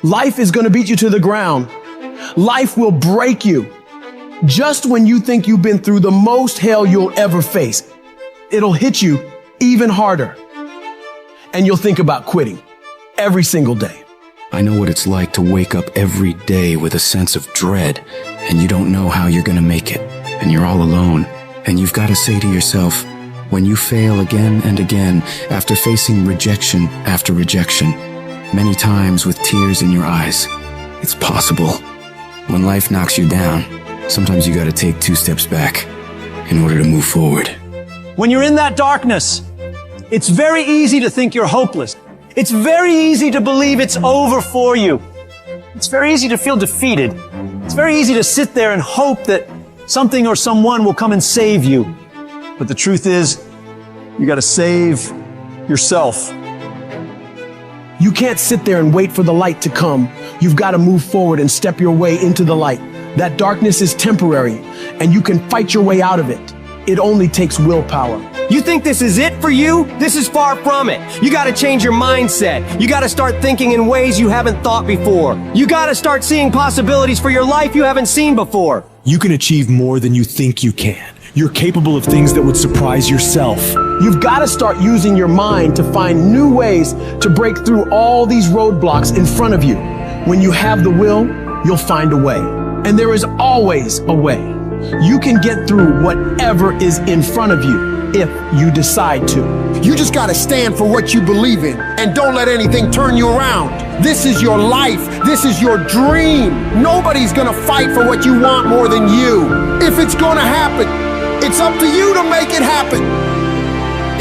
Life is going to beat you to the ground. Life will break you. Just when you think you've been through the most hell you'll ever face, it'll hit you even harder. And you'll think about quitting every single day. I know what it's like to wake up every day with a sense of dread, and you don't know how you're gonna make it, and you're all alone. And you've got to say to yourself, when you fail again and again, after facing rejection after rejection, many times with tears in your eyes, it's possible. When life knocks you down, sometimes you gotta take 2 steps back in order to move forward. When you're in that darkness, it's very easy to think you're hopeless. It's very easy to believe it's over for you. It's very easy to feel defeated. It's very easy to sit there and hope that something or someone will come and save you. But the truth is, you gotta save yourself. You can't sit there and wait for the light to come. You've got to move forward and step your way into the light. That darkness is temporary, and you can fight your way out of it. It only takes willpower. You think this is it for you? This is far from it. You gotta change your mindset. You gotta start thinking in ways you haven't thought before. You gotta start seeing possibilities for your life you haven't seen before. You can achieve more than you think you can. You're capable of things that would surprise yourself. You've got to start using your mind to find new ways to break through all these roadblocks in front of you. When you have the will, you'll find a way. And there is always a way. You can get through whatever is in front of you if you decide to. You just gotta stand for what you believe in and don't let anything turn you around. This is your life. This is your dream. Nobody's gonna fight for what you want more than you. If it's gonna happen, it's up to you to make it happen.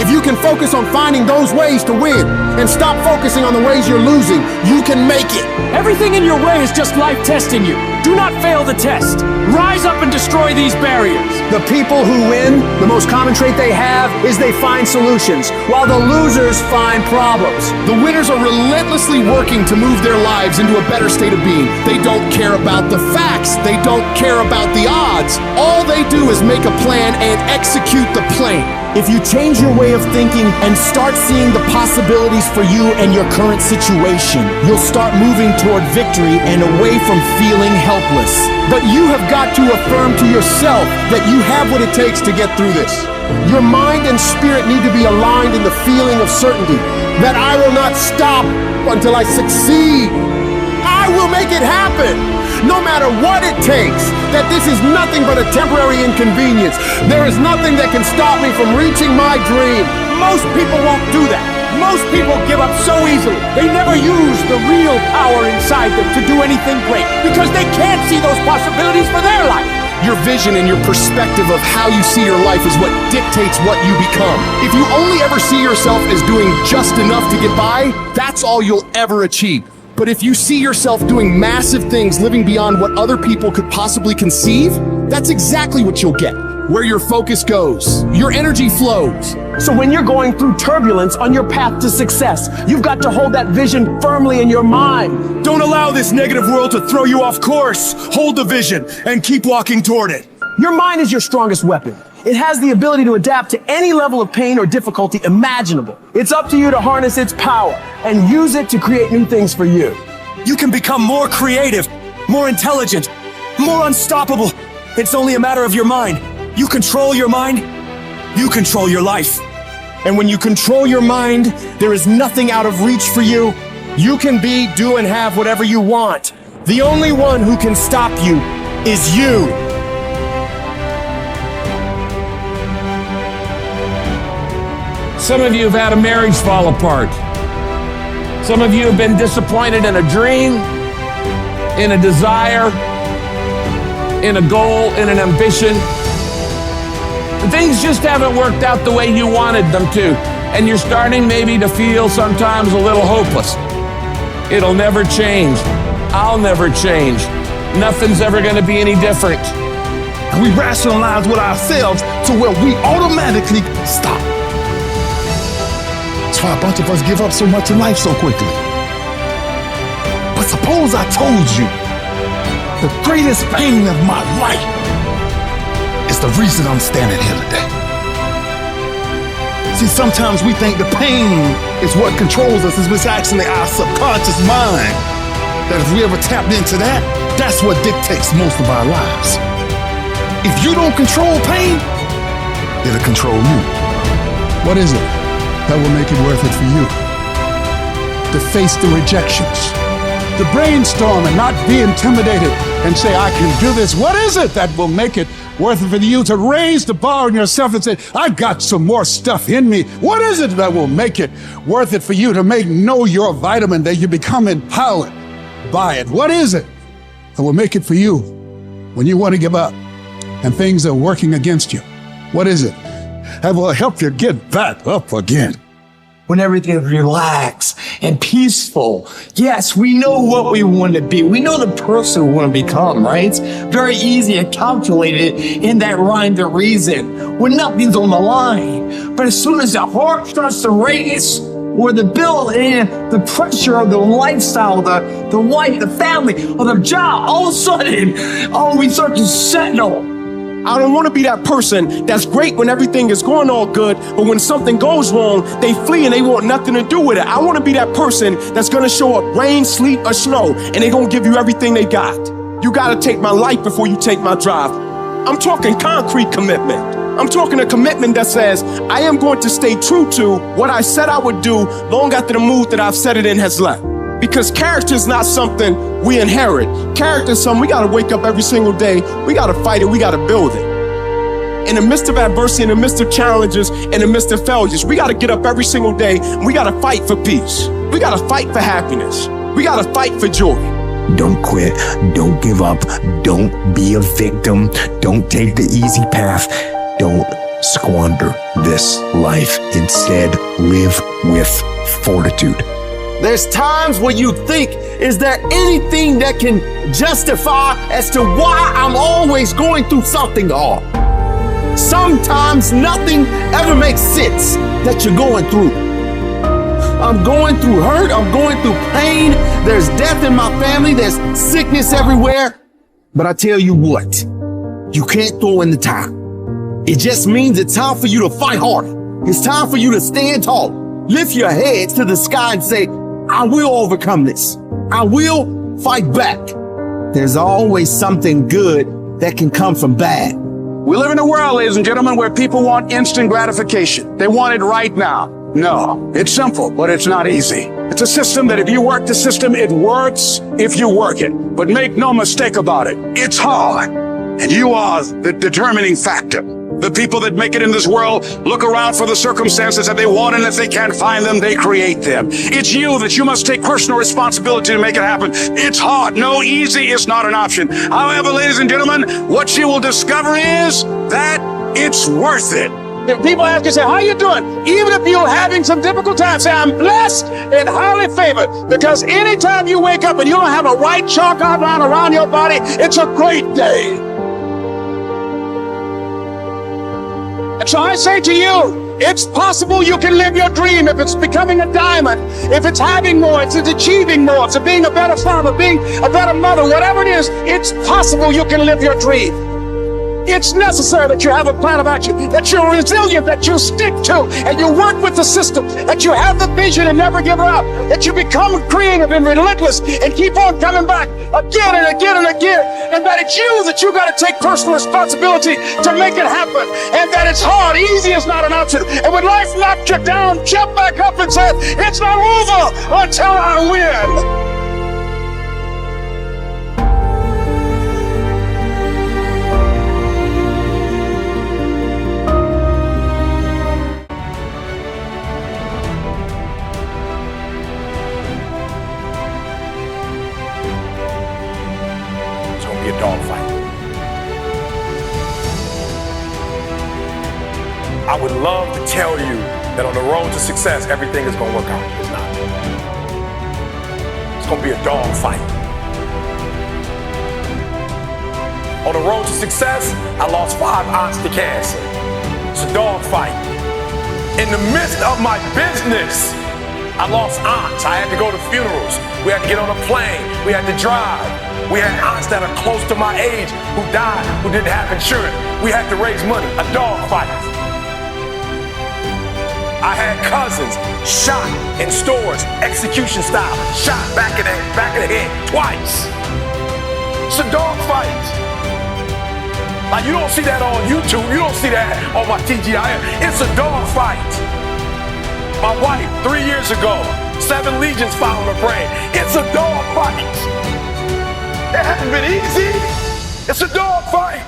If you can focus on finding those ways to win and stop focusing on the ways you're losing, you can make it. Everything in your way is just life testing you. Do not fail the test. Rise up and destroy these barriers. The people who win, the most common trait they have is they find solutions, while the losers find problems. The winners are relentlessly working to move their lives into a better state of being. They don't care about the facts. They don't care about the odds. All they do is make a plan and execute the plan. If you change your way of thinking and start seeing the possibilities for you and your current situation, you'll start moving toward victory and away from feeling helpless. But you have got to affirm to yourself that you have what it takes to get through this. Your mind and spirit need to be aligned in the feeling of certainty that I will not stop until I succeed. I will make it happen, no matter what it takes, that this is nothing but a temporary inconvenience. There is nothing that can stop me from reaching my dream. Most people won't do that. Most people give up so easily. They never use the real power inside them to do anything great because they can't see those possibilities for their life. Your vision and your perspective of how you see your life is what dictates what you become. If you only ever see yourself as doing just enough to get by, that's all you'll ever achieve. But if you see yourself doing massive things, living beyond what other people could possibly conceive, that's exactly what you'll get. Where your focus goes, your energy flows. So when you're going through turbulence on your path to success, you've got to hold that vision firmly in your mind. Don't allow this negative world to throw you off course. Hold the vision and keep walking toward it. Your mind is your strongest weapon. It has the ability to adapt to any level of pain or difficulty imaginable. It's up to you to harness its power and use it to create new things for you. You can become more creative, more intelligent, more unstoppable. It's only a matter of your mind. You control your mind, you control your life. And when you control your mind, there is nothing out of reach for you. You can be, do, and have whatever you want. The only one who can stop you is you. Some of you have had a marriage fall apart. Some of you have been disappointed in a dream, in a desire, in a goal, in an ambition. Things just haven't worked out the way you wanted them to, and you're starting maybe to feel sometimes a little hopeless. It'll never change. I'll never change. Nothing's ever going to be any different. And we rationalize with ourselves to where we automatically stop. That's why a bunch of us give up so much in life so quickly. But suppose I told you the greatest pain of my life is the reason I'm standing here today. See, sometimes we think the pain is what controls us. It's actually our subconscious mind that if we ever tapped into that, that's what dictates most of our lives. If you don't control pain, it'll control you. What is it that will make it worth it for you? To face the rejections, to brainstorm and not be intimidated and say, I can do this. What is it that will make it worth it for you to raise the bar on yourself and say, I've got some more stuff in me? What is it that will make it worth it for you to know your vitamin, that you become empowered by it? What is it that will make it for you when you want to give up and things are working against you? What is it that will help you get back up again? When everything's relaxed and peaceful. Yes, we know what we want to be. We know the person we want to become, right? It's very easy to calculate it in that rhyme to reason when nothing's on the line. But as soon as the heart starts to race, or the bill and the pressure of the lifestyle, the wife, the family, or the job, all of a sudden, we start to settle. I don't want to be that person that's great when everything is going all good, but when something goes wrong, they flee and they want nothing to do with it. I want to be that person that's going to show up rain, sleet, or snow, and they're going to give you everything they got. You got to take my life before you take my drive. I'm talking concrete commitment. I'm talking a commitment that says, I am going to stay true to what I said I would do long after the mood that I've set it in has left. Because character is not something we inherit. Character is something we got to wake up every single day. We got to fight it. We got to build it. In the midst of adversity, in the midst of challenges, in the midst of failures, we got to get up every single day and we got to fight for peace. We got to fight for happiness. We got to fight for joy. Don't quit. Don't give up. Don't be a victim. Don't take the easy path. Don't squander this life. Instead, live with fortitude. There's times where you think, is there anything that can justify as to why I'm always going through something hard? Sometimes nothing ever makes sense that you're going through. I'm going through hurt, I'm going through pain, there's death in my family, there's sickness everywhere. But I tell you what, you can't throw in the towel. It just means it's time for you to fight harder. It's time for you to stand tall. Lift your heads to the sky and say, I will overcome this. I will fight back. There's always something good that can come from bad. We live in a world, ladies and gentlemen, where people want instant gratification. They want it right now. No, it's simple, but it's not easy. It's a system that if you work the system, it works if you work it. But make no mistake about it, it's hard. And you are the determining factor. The people that make it in this world look around for the circumstances that they want, and if they can't find them, they create them. It's you that you must take personal responsibility to make it happen. It's hard. No, easy is not an option. However, ladies and gentlemen, what you will discover is that it's worth it. If people ask you, say, how you doing? Even if you're having some difficult times, say, I'm blessed and highly favored. Because anytime you wake up and you don't have a white chalk outline around your body, it's a great day. And so I say to you, it's possible you can live your dream if it's becoming a diamond, if it's having more, if it's achieving more, if it's being a better father, being a better mother, whatever it is, it's possible you can live your dream. It's necessary that you have a plan of action, that you're resilient, that you stick to, and you work with the system, that you have the vision and never give up, that you become creative and relentless and keep on coming back again and again and again, and that it's you that you got to take personal responsibility to make it happen, and that it's hard. Easy is not an option. And when life knocks you down, jump back up and say, it's not over until I win. Be a dogfight. I would love to tell you that on the road to success, everything is going to work out. It's not. It's going to be a dogfight. On the road to success, I lost 5 aunts to cancer. It's a dogfight. In the midst of my business, I lost aunts. I had to go to funerals. We had to get on a plane. We had to drive. We had aunts that are close to my age who died, who didn't have insurance. We had to raise money, a dog fight. I had cousins shot in stores, execution style, shot back of the head twice. It's a dog fight. Like, you don't see that on YouTube. You don't see that on my TGIF. It's a dog fight. My wife, 3 years ago, 7 legions following her brain. It's a dog fight. It hasn't been easy. It's a dog fight.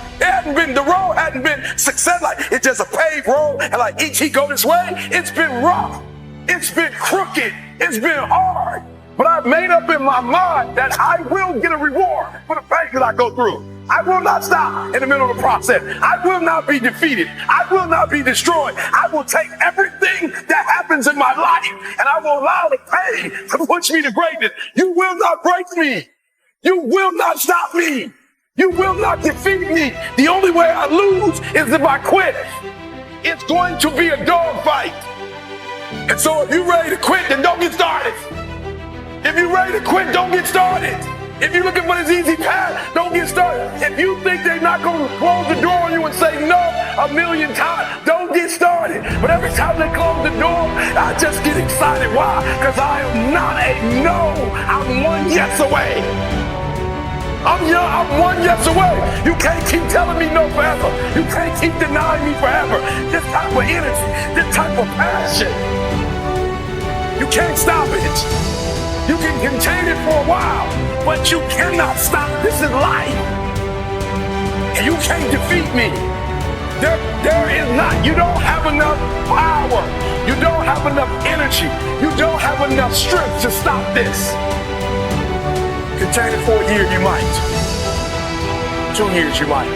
The road hadn't been success. Like, it's just a paved road, and like each he go this way. It's been rough. It's been crooked. It's been hard. But I've made up in my mind that I will get a reward for the pain that I go through. I will not stop in the middle of the process. I will not be defeated. I will not be destroyed. I will take everything that happens in my life, and I will allow the pain to push me to greatness. You will not break me. You will not stop me. You will not defeat me. The only way I lose is if I quit. It's going to be a dog fight. And so if you're ready to quit, then don't get started. If you're ready to quit, don't get started. If you're looking for this easy path, don't get started. If you think they're not going to close the door on you and say no 1,000,000 times, don't get started. But every time they close the door, I just get excited. Why? Because I am not a no. I'm one yes away. I'm young, I'm one yes away. You can't keep telling me no forever. You can't keep denying me forever. This type of energy, this type of passion, you can't stop it. You can contain it for a while, but you cannot stop. This is life. And you can't defeat me. There is not. You don't have enough power. You don't have enough energy. You don't have enough strength to stop this. Contain it for a year, you might. 2 years, you might.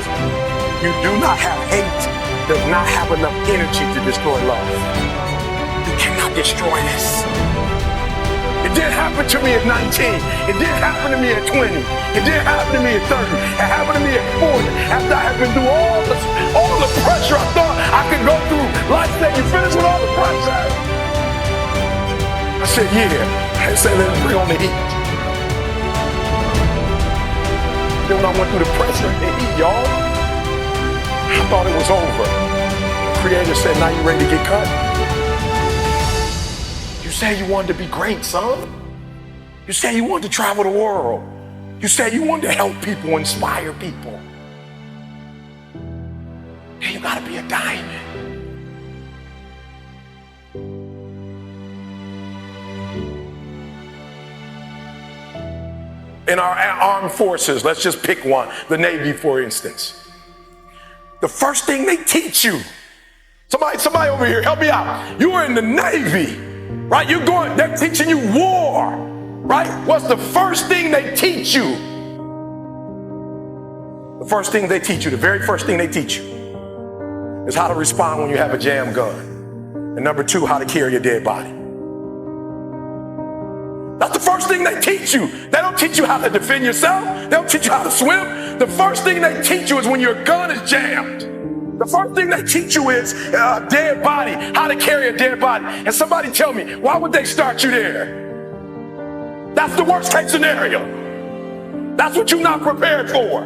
You do not have hate, does not have enough energy to destroy love. You cannot destroy this. It didn't happen to me at 19. It didn't happen to me at 20. It didn't happen to me at 30. It happened to me at 40. After I had been through all the pressure I thought I could go through. Life said, you finished with all the pressure? I said, yeah. I said, let's bring on the heat. Then when I went through the pressure and the heat, y'all, I thought it was over. The Creator said, now you ready to get cut? You said you wanted to be great, son. You said you wanted to travel the world. You said you wanted to help people, inspire people. Now you gotta be a diamond. In our armed forces, let's just pick one, the Navy, for instance. The first thing they teach you, somebody over here, help me out. You were in the Navy, right? They're teaching you war, right? What's the first thing they teach you? The first thing they teach you, the very first thing they teach you is how to respond when you have a jam gun. And number 2, how to carry a dead body. That's the first thing they teach you. They don't teach you how to defend yourself. They don't teach you how to swim. The first thing they teach you is when your gun is jammed. The first thing they teach you is a dead body, how to carry a dead body. And somebody tell me, why would they start you there? That's the worst case scenario. That's what you're not prepared for.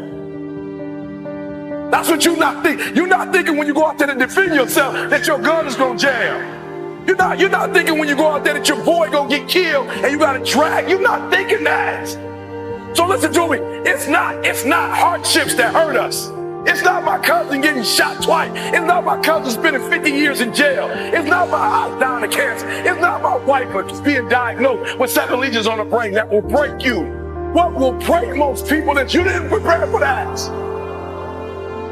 That's what you're not thinking. You're not thinking when you go out there to defend yourself that your gun is going to jam. You're not thinking when you go out there that your boy gonna get killed and you gotta drag. You're not thinking that. So listen to me. It's not hardships that hurt us. It's not my cousin getting shot twice. It's not my cousin spending 50 years in jail. It's not my aunt dying of cancer. It's not my wife being diagnosed with 7 legions on her brain that will break you. What will break most people is you didn't prepare for that.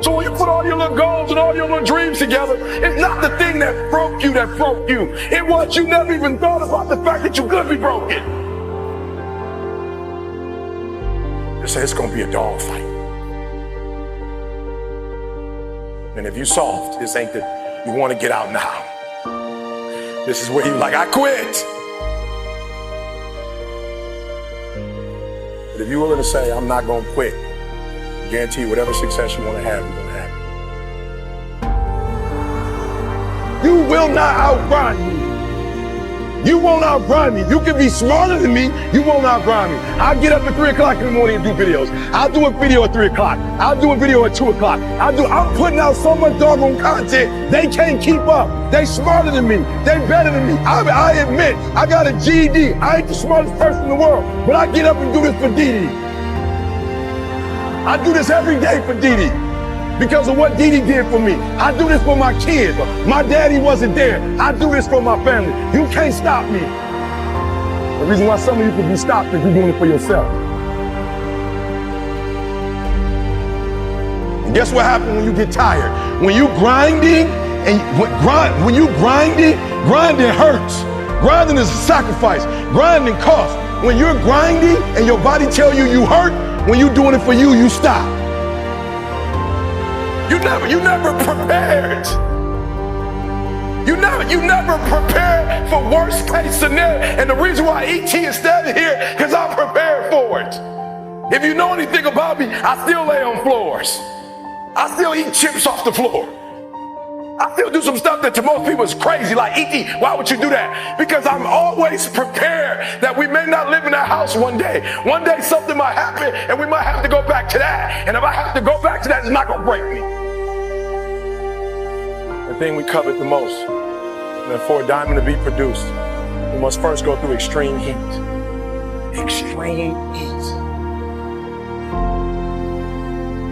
So when you put all your little goals and all your little dreams together, it's not the thing that broke you. It was you never even thought about the fact that you could be broken. They say it's gonna be a dog fight. And if you soft, this ain't that you wanna get out now. This is where you like, I quit. But if you're willing to say, I'm not gonna quit, guarantee you whatever success you want to have, you're going to have it. You will not outrun me. You won't outrun me. You can be smarter than me. You won't outrun me. I'll get up at 3 o'clock in the morning and do videos. I'll do a video at 3 o'clock. I'll do a video at 2 o'clock. I'm putting out so much doggone content, they can't keep up. They smarter than me. They better than me. I admit, I got a GED. I ain't the smartest person in the world, but I get up and do this for Dee Dee. I do this every day for Dee Dee because of what Dee Dee did for me. I do this for my kids. My daddy wasn't there. I do this for my family. You can't stop me. The reason why some of you can be stopped is you're doing it for yourself. And guess what happens when you get tired? When you grinding, grinding hurts. Grinding is a sacrifice. Grinding costs. When you're grinding and your body tell you hurt, when you're doing it for you, you stop. You never prepared. You never prepared for worst case scenario. And the reason why ET is standing here, because I'm prepared for it. If you know anything about me, I still lay on floors. I still eat chips off the floor. I still do some stuff that to most people is crazy, like ET, why would you do that? Because I'm always prepared that we may not live in that house one day. One day something might happen and we might have to go back to that. And if I have to go back to that, it's not gonna break me. The thing we covet the most, and for a diamond to be produced, we must first go through extreme heat. Extreme heat.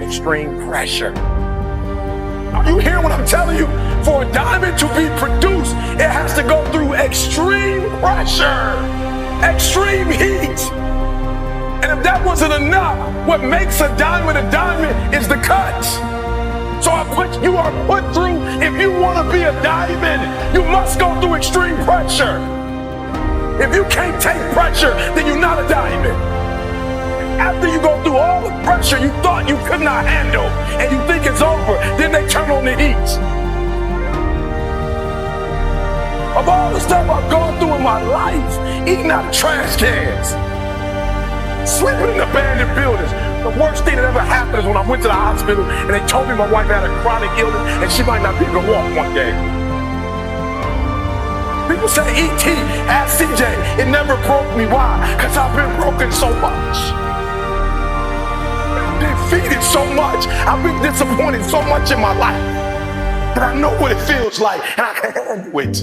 Extreme pressure. Are you hearing what I'm telling you? For a diamond to be produced, it has to go through extreme pressure, extreme heat. And if that wasn't enough, what makes a diamond is the cut. So you are put through, if you want to be a diamond, you must go through extreme pressure. If you can't take pressure, then you're not a diamond. After you go through all the pressure you thought you could not handle and you think it's over, then they turn on the heat. Of all the stuff I've gone through in my life, eating out of trash cans, sleeping in abandoned buildings, the worst thing that ever happened is when I went to the hospital and they told me my wife had a chronic illness and she might not be able to walk one day. People say, ET, ask CJ, it never broke me. Why? Because I've been broken so much. Defeated so much. I've been disappointed so much in my life that I know what it feels like and I can handle it.